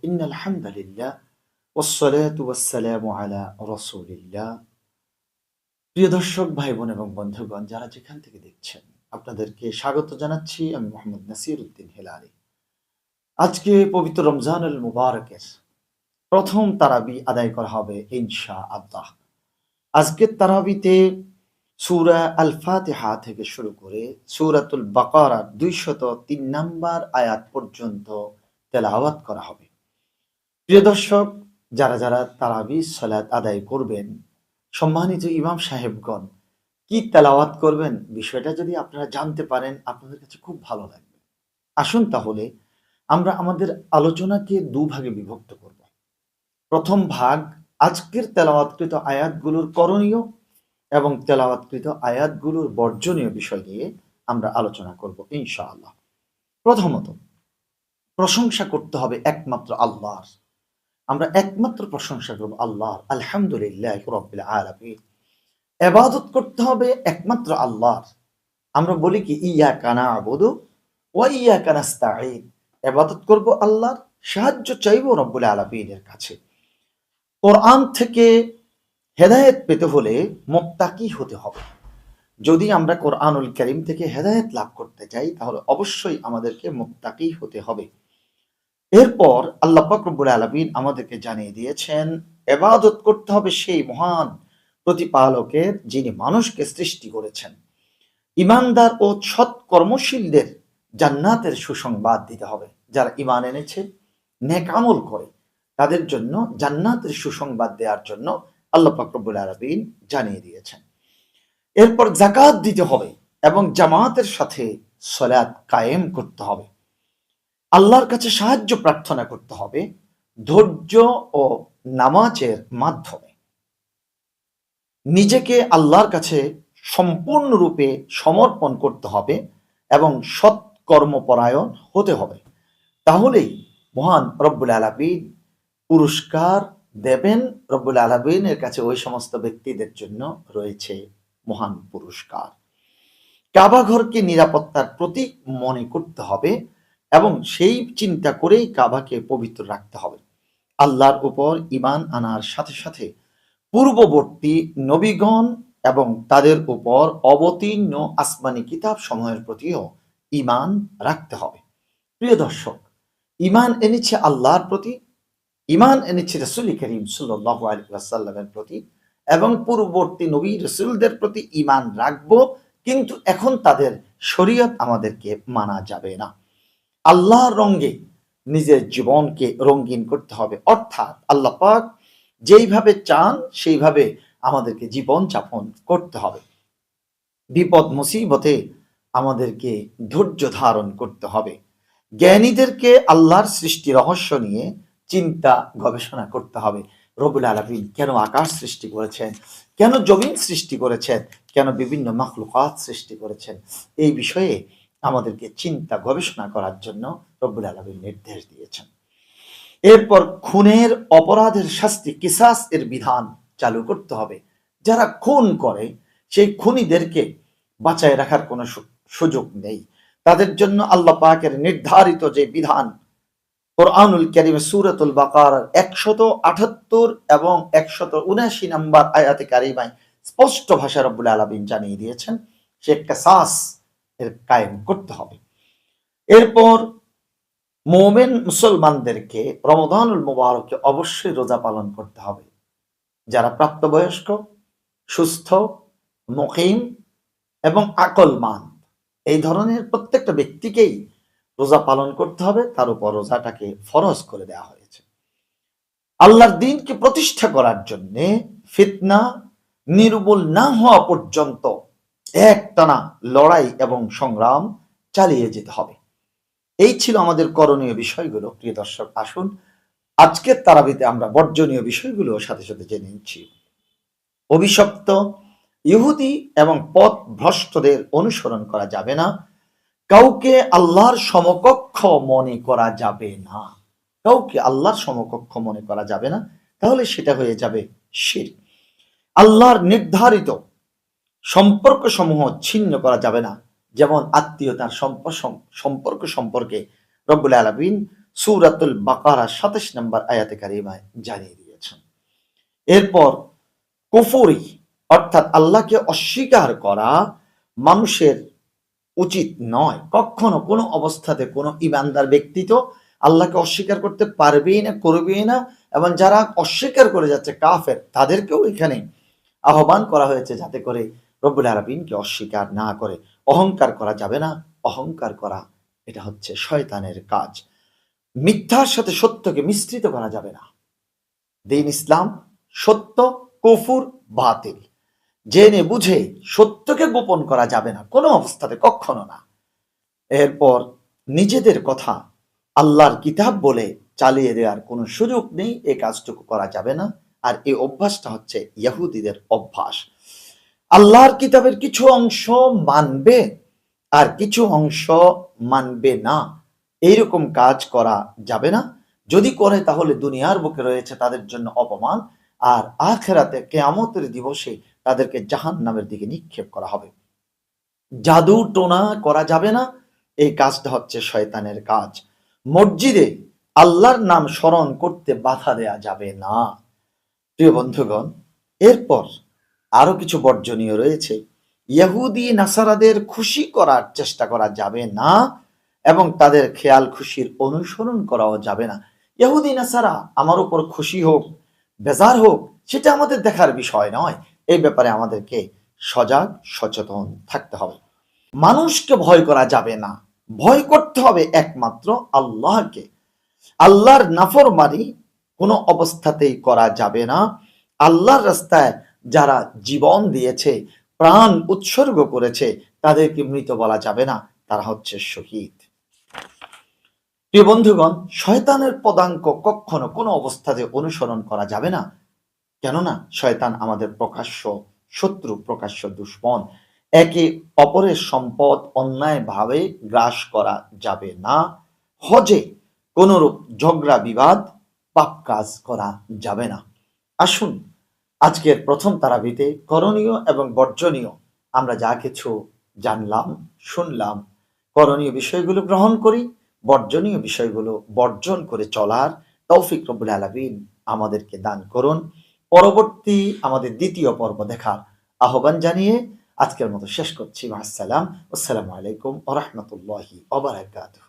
ইন্নাল হামদালিল্লাহ ওয়াসসালাতু ওয়াসসালামু আলা রাসূলিল্লাহ। প্রিয় দর্শক ভাই বোন এবং বন্ধুগণ, যারা যেখান থেকে দেখছেন, আপনাদেরকে স্বাগত জানাচ্ছি। আমি মোহাম্মদ নাসির উদ্দিন হেলালি। আজকে পবিত্র রমজানুল মুবারকের প্রথম তারাবি আদায় করা হবে ইনশাআল্লাহ। আজকের তারাবিতে সূরা আল ফাতিহা থেকে শুরু করে সূরাতুল বাকারার 203 নম্বর আয়াত পর্যন্ত তেলাওয়াত করা হবে। প্রিয় দর্শক, যারা যারা তারাবি সালাত আদায় করবেন, সম্মানিত ইমাম সাহেবগণ কি তেলাওয়াত করবেন, বিষয়টা যদি আপনারা জানতে পারেন আপনাদের কাছে খুব ভালো লাগবে। আসুন তাহলে আমরা আমাদের আলোচনাকে দুভাগে বিভক্ত করব। প্রথম ভাগ আজকের তেলাওয়াতকৃত আয়াতগুলোর করণীয় এবং তেলাওয়াতকৃত আয়াতগুলোর বর্জনীয় বিষয় নিয়ে আমরা আলোচনা করব ইনশাআল্লাহ। প্রথমত, প্রশংসা করতে হবে একমাত্র আল্লাহর। আমরা একমাত্র প্রশংসা করব আল্লাহর। আলহামদুলিল্লাহ রাব্বিল আলামিন। ইবাদত করতে হবে একমাত্র আল্লাহর। আমরা বলি কি ইয়াকা না'বুদু ওয়া ইয়াকা নাস্তাঈন। ইবাদত করব আল্লাহর, সাহায্য চাইব রব্বুল আলামিনের কাছে। কোরআন থেকে হেদায়েত পেতে হলে মুত্তাকি হতে হবে। যদি আমরা কোরআনুল কারীম থেকে হেদায়েত লাভ করতে চাই তাহলে অবশ্যই আমাদেরকে মুত্তাকি হতে হবে। এরপর আল্লাহ পাক রব্বুল আলামিন আমাদেরকে জানিয়ে দিয়েছেন ইবাদত করতে হবে সেই মহান প্রতিপালকের, যিনি মানুষকে সৃষ্টি করেছেন। ঈমানদার ও সৎ কর্মশীলদের জান্নাতের সুসংবাদ দিতে হবে। যারা ঈমান এনেছে, নেক আমল করে, তাদের জন্য জান্নাতের সুসংবাদ দেওয়ার জন্য আল্লাহ পাক রব্বুল আলামিন জানিয়ে দিয়েছেন। এরপর যাকাত দিতে হবে এবং জামাতের সাথে সালাত কায়েম করতে হবে। আল্লাহর কাছে সাহায্য প্রার্থনা করতে হবে ধৈর্য ও নামাজের মাধ্যমে। নিজেকে আল্লাহর কাছে সম্পূর্ণরূপে সমর্পণ করতে হবে এবং সৎ কর্মপরায়ণ হতে হবে। তাহলেই মহান রব্বুল আলামিন পুরস্কার দেবেন। রব্বুল আলামিনের কাছে ওই সমস্ত ব্যক্তিদের জন্য রয়েছে মহান পুরস্কার। কাবা ঘরকে নিরাপত্তার প্রতীক মনে করতে হবে এবং সেই চিন্তা করেই কাবাকে পবিত্র রাখতে হবে। আল্লাহর উপর ঈমান আনার সাথে সাথে পূর্ববর্তী নবীগণ এবং তাদের উপর অবতীর্ণ আসমানি কিতাব সমূহের প্রতিও ঈমান রাখতে হবে। প্রিয় দর্শক, ঈমান এনেছে আল্লাহর প্রতি, ঈমান এনেছে রাসূল করিম সাল্লাল্লাহু আলাইহি ওয়াসাল্লামের প্রতি এবং পূর্ববর্তী নবী রাসূলদের প্রতি ঈমান রাখবো, কিন্তু এখন তাদের শরীয়ত আমাদেরকে মানা যাবে না। আল্লাহর রঙে নিজের জীবনকে রঙিন করতে হবে, অর্থাৎ আল্লাহ পাক যেইভাবে চান সেইভাবে আমাদেরকে জীবন যাপন করতে হবে। বিপদ মুসিবতে আমাদেরকে ধৈর্য ধারণ করতে হবে। জ্ঞানীদেরকে আল্লাহর সৃষ্টি রহস্য নিয়ে চিন্তা গবেষণা করতে হবে। রব্বুল আলামিন কেন আকাশ সৃষ্টি করেছেন, কেন জমিন সৃষ্টি করেছেন, কেন বিভিন্ন মাখলুকাত সৃষ্টি করেছেন, এই বিষয়ে আমাদেরকে চিন্তা গবেষণা করার জন্য রব্বুল আলামিন নির্দেশ দিয়েছেন। এরপর খুনের অপরাধের শাস্তি, কিসাস এর বিধান চালু করতে হবে। যারা খুন করে সেই খুনিদেরকে বাঁচায় রাখার কোনো সুযোগ নেই। তাদের জন্য আল্লাহ পাকের নির্ধারিত যে বিধান কোরআনুল কারীমে সূরাতুল বাকারার 178 এবং 179 নম্বর আয়াতে কারিমায় স্পষ্ট ভাষায় রব্বুল আলামিন জানিয়ে দিয়েছেন, সে কিসাস এর কায়েম করতে হবে। এরপর মুমিন মুসলমানদেরকে রমাদানুল মুবারকে অবশ্যই রোজা পালন করতে হবে। যারা প্রাপ্তবয়স্ক, সুস্থ, মুকিম এবং আকলমান, এই ধরনের প্রত্যেকটা ব্যক্তিকেই রোজা পালন করতে হবে। তার উপর রোজাটাকে ফরজ করে দেওয়া হয়েছে। আল্লাহর দ্বীনকে প্রতিষ্ঠা করার জন্য ফিতনা নির্মূল না হওয়া পর্যন্ত একটানা লড়াই এবং সংগ্রাম চালিয়ে যেতে হবে। এই ছিল আমাদের করণীয় বিষয়গুলো। প্রিয় দর্শক, আসুন আজকের তারাবিতে আমরা বর্জনীয় বিষয়গুলো সাথে সাথে জেনে নিচ্ছি। অভিশপ্ত ইহুদি এবং পথ ভ্রষ্টদের অনুসরণ করা যাবে না। কাউকে আল্লাহর সমকক্ষ মনে করা যাবে না। কাউকে আল্লাহর সমকক্ষ মনে করা যাবে না, তাহলে সেটা হয়ে যাবে শিরক। আল্লাহর নির্ধারিত সম্পর্ক সমূহ ছিন্ন করা যাবে না, যেমন আত্মীয়তার সম্পর্ক সম্পর্কে রব্বুল আলামিন সূরাতুল বাকারা ২৭ নম্বর আয়াতে কারিমায় জানিয়ে দিয়েছেন। এরপর কুফরি অর্থাৎ আল্লাহকে অস্বীকার করা মানুষের উচিত নয়। কখনো কোনো অবস্থাতে কোনো ইমানদার ব্যক্তি তো আল্লাহকে অস্বীকার করতে পারবেই না, করবেই না। এবং যারা অস্বীকার করে যাচ্ছে কাফের, তাদেরকেও এখানে আহ্বান করা হয়েছে যাতে করে রব্বুল আলামিনকে অস্বীকার না করে। অহংকার করা যাবে না। অহংকার করা এটা হচ্ছে শয়তানের কাজ। মিথ্যার সাথে সত্যকে মিশ্রিত করা যাবে না। দ্বীন ইসলাম সত্য, কুফর বাতিল। জেনে বুঝে সত্যকে গোপন করা যাবে না কোনো অবস্থাতে, কখনো না। এরপর নিজেদের কথা আল্লাহর কিতাব বলে চালিয়ে দেওয়ার কোনো সুযোগ নেই, এই কাজটুকু করা যাবে না। আর এই অভ্যাসটা হচ্ছে ইহুদিদের অভ্যাস। আল্লাহর কিতাবের কিছু অংশ মানবে আর কিছু অংশ মানবে না, এইরকম কাজ করা যাবে না। যদি করে তাহলে দুনিয়ার বুকে রয়েছে তাদের জন্য অপমান, আর আখিরাতে কিয়ামতের দিবসে তাদেরকে জাহান্নামের দিকে নিক্ষেপ করা হবে। জাদু টোনা করা যাবে না, এই কাজটা হচ্ছে শয়তানের কাজ। মসজিদে আল্লাহর নাম স্মরণ করতে বাধা দেয়া যাবে না। প্রিয় বন্ধুগণ, এরপর আরো কিছু বর্জনীয় রয়েছে। ইহুদি নাসারাদের খুশি করার চেষ্টা করা যাবে না এবং তাদের খেয়াল খুশির অনুসরণ করাও যাবে না। ইহুদি নাসারা আমার উপর খুশি হোক, বেজার হোক, সেটা আমাদের দেখার বিষয় নয়। এই ব্যাপারে আমাদেরকে সজাগ সচেতন থাকতে হবে। মানুষকে ভয় করা যাবে না, ভয় করতে হবে একমাত্র আল্লাহকে। আল্লাহর নাফরমানি কোনো অবস্থাতেই করা যাবে না। আল্লাহর রাস্তায় যারা জীবন দিয়েছে, প্রাণ উৎসর্গ করেছে, তাদেরকে মৃত বলা যাবে না, তারা হচ্ছে শহীদ। প্রিয় বন্ধুগণ, শয়তানের পদাঙ্ক কখনো কোনো অবস্থাতে অনুসরণ করা যাবে না। কেননা শয়তান আমাদের প্রকাশ্য শত্রু, প্রকাশ্য দুশ্মন। একে অপরের সম্পদ অন্যায়ভাবে গ্রাস করা যাবে না। হজে কোনরূপ ঝগড়া বিবাদ, পাপ কাজ করা যাবে না। আসুন আজকের প্রথম তারাবিতে করণীয় এবং বর্জনীয় আমরা যা কিছু জানলাম, শুনলাম, করণীয় বিষয়গুলো গ্রহণ করি, বর্জনীয় বিষয়গুলো বর্জন করে চলার তৌফিক রব্বুল আলামিন আমাদেরকে দান করুন। পরবর্তী আমাদের দ্বিতীয় পর্ব দেখার আহ্বান জানিয়ে আজকের মতো শেষ করছি। আসসালামু আলাইকুম ওয়া রাহমাতুল্লাহি ওয়া বারাকাতুহু।